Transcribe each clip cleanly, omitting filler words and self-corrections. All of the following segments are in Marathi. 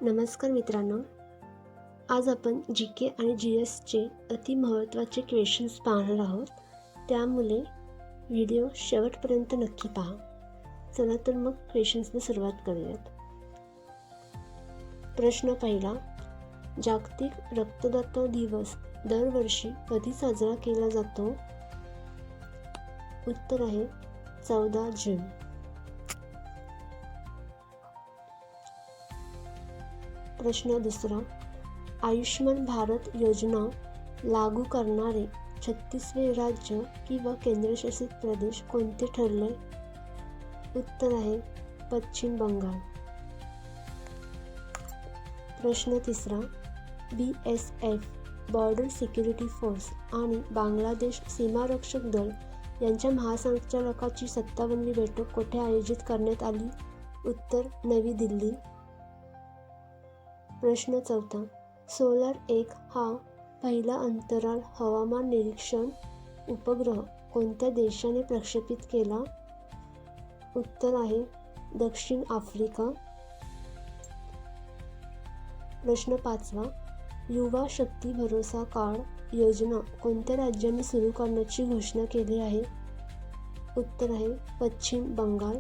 नमस्कार मित्रांनो, आज आपण जी के आणि जी एसचे अति महत्त्वाचे क्वेश्चन्स पाहणार आहोत. त्यामुळे व्हिडिओ शेवटपर्यंत नक्की पहा. चला तर मग क्वेश्चन्सला सुरुवात करूयात. प्रश्न पहिला, जागतिक रक्तदाता दिवस दरवर्षी कधी साजरा केला जातो? उत्तर आहे 14 जून. प्रश्न दुसरा, आयुष्मान भारत योजना लागू करणारे 36वे राज्य किंवा केंद्रशासित प्रदेश कोणते ठरले? उत्तर आहे पश्चिम बंगाल. प्रश्न तिसरा, BSF बॉर्डर सिक्युरिटी फोर्स आणि बांगलादेश सीमारक्षक दल यांच्या महासंचालकाची 57वी बैठक कोठे आयोजित करण्यात आली? उत्तर नवी दिल्ली. प्रश्न चौथा, सोलार-1 हा पहिला अंतराळ हवामान निरीक्षण उपग्रह कोणत्या देशाने प्रक्षेपित केला? उत्तर आहे दक्षिण आफ्रिका. प्रश्न पाचवा, युवा शक्ती भरोसा कार्ड योजना कोणत्या राज्याने सुरू करण्याची घोषणा केली आहे? उत्तर आहे पश्चिम बंगाल.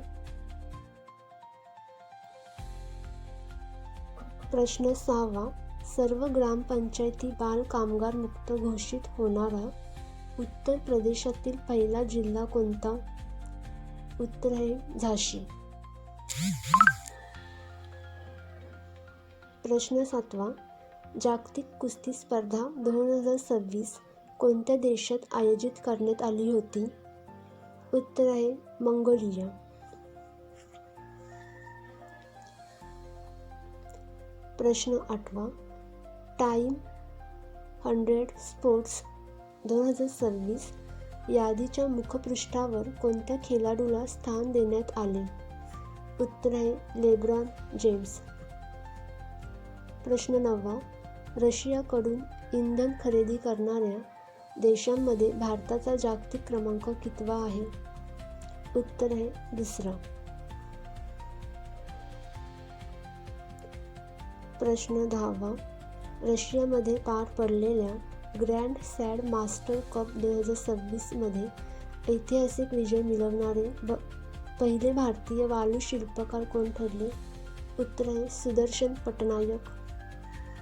प्रश्न सहावा, सर्व ग्रामपंचायती बाल कामगार मुक्त घोषित होणारा उत्तर प्रदेशातील पहिला जिल्हा कोणता? उत्तर आहे झाशी. प्रश्न सातवा, जागतिक कुस्ती स्पर्धा 2026 कोणत्या देशात आयोजित करण्यात आली होती? उत्तर आहे मंगोलिया. प्रश्न आठवा, टाइम 100 स्पोर्ट्स 2026 यादीच्या मुखपृष्ठावर कोणत्या खेळाडूला स्थान देण्यात आले? उत्तर आहे लेब्रॉन जेम्स. प्रश्न नववा, रशियाकडून इंधन खरेदी करणाऱ्या देशांमध्ये भारताचा जागतिक क्रमांक कितवा आहे? उत्तर आहे दुसरा. प्रश्न 10वा, रशियामध्ये पार पडलेल्या ग्रँड सॅड मास्टर कप 2026 मध्ये ऐतिहासिक विजय मिळवणारे पहिले भारतीय वालू शिल्पकार कोण ठरले? उत्तर आहे सुदर्शन पटनायक.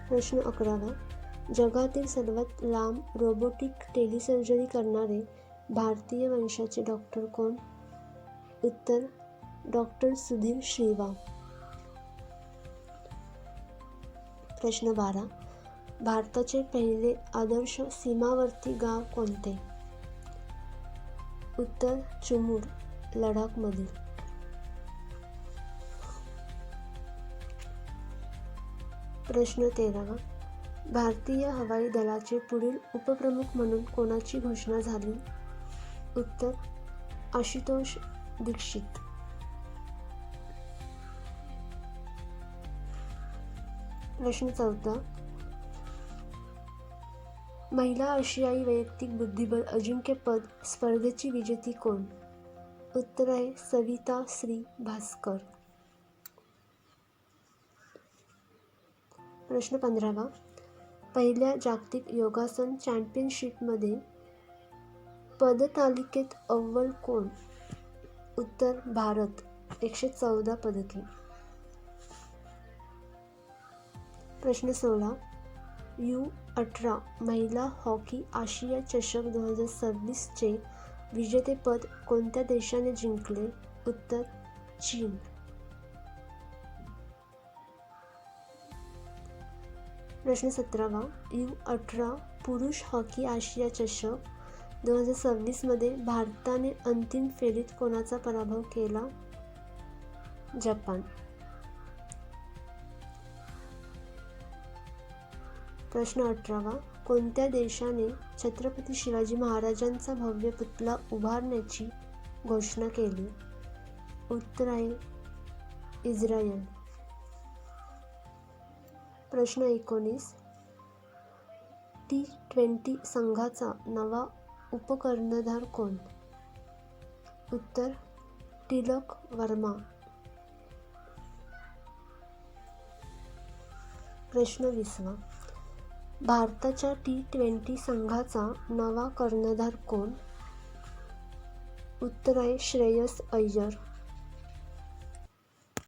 प्रश्न 11वा, जगातील सर्वात लांब रोबोटिक टेलिसर्जरी करणारे भारतीय वंशाचे डॉक्टर कोण? उत्तर डॉक्टर सुधीर श्रीवाम. प्रश्न 12, भारताचे पहिले आदर्श सीमावर्ती गाव कोणते? उत्तर चुमूर, लडाखमधील. प्रश्न 13वा, भारतीय हवाई दलाचे पुढील उपप्रमुख म्हणून कोणाची घोषणा झाली? उत्तर आशुतोष दीक्षित. प्रश्न 14, महिला आशियाई वैयक्तिक बुद्धिबळ अजिंक्यपद स्पर्धेची विजेती कोण? उत्तर आहे सविता श्री भास्कर. प्रश्न 15वा, पहिल्या जागतिक योगासन चॅम्पियनशिपमध्ये पदतालिकेत अव्वल कोण? उत्तर भारत, 114 पदके. प्रश्न 16, U18 महिला हॉकी आशिया चषक 2026 चे विजेतेपद कोणत्या देशाने जिंकले? उत्तर चीन. प्रश्न 17वा, U18 पुरुष हॉकी आशिया चषक 2026 मध्ये भारताने अंतिम फेरीत कोणाचा पराभव केला? जपान. प्रश्न 18वा, कोणत्या देशाने छत्रपती शिवाजी महाराजांचा भव्य पुतळा उभारण्याची घोषणा केली? उत्तर आहे इस्रायल. प्रश्न 19, T20 संघाचा नवा उपकर्णधार कोण? उत्तर तिलक वर्मा. प्रश्न 20वा. भारताच्या T20 संघाचा नवा कर्णधार कोण? उत्तर आहे श्रेयस अय्यर.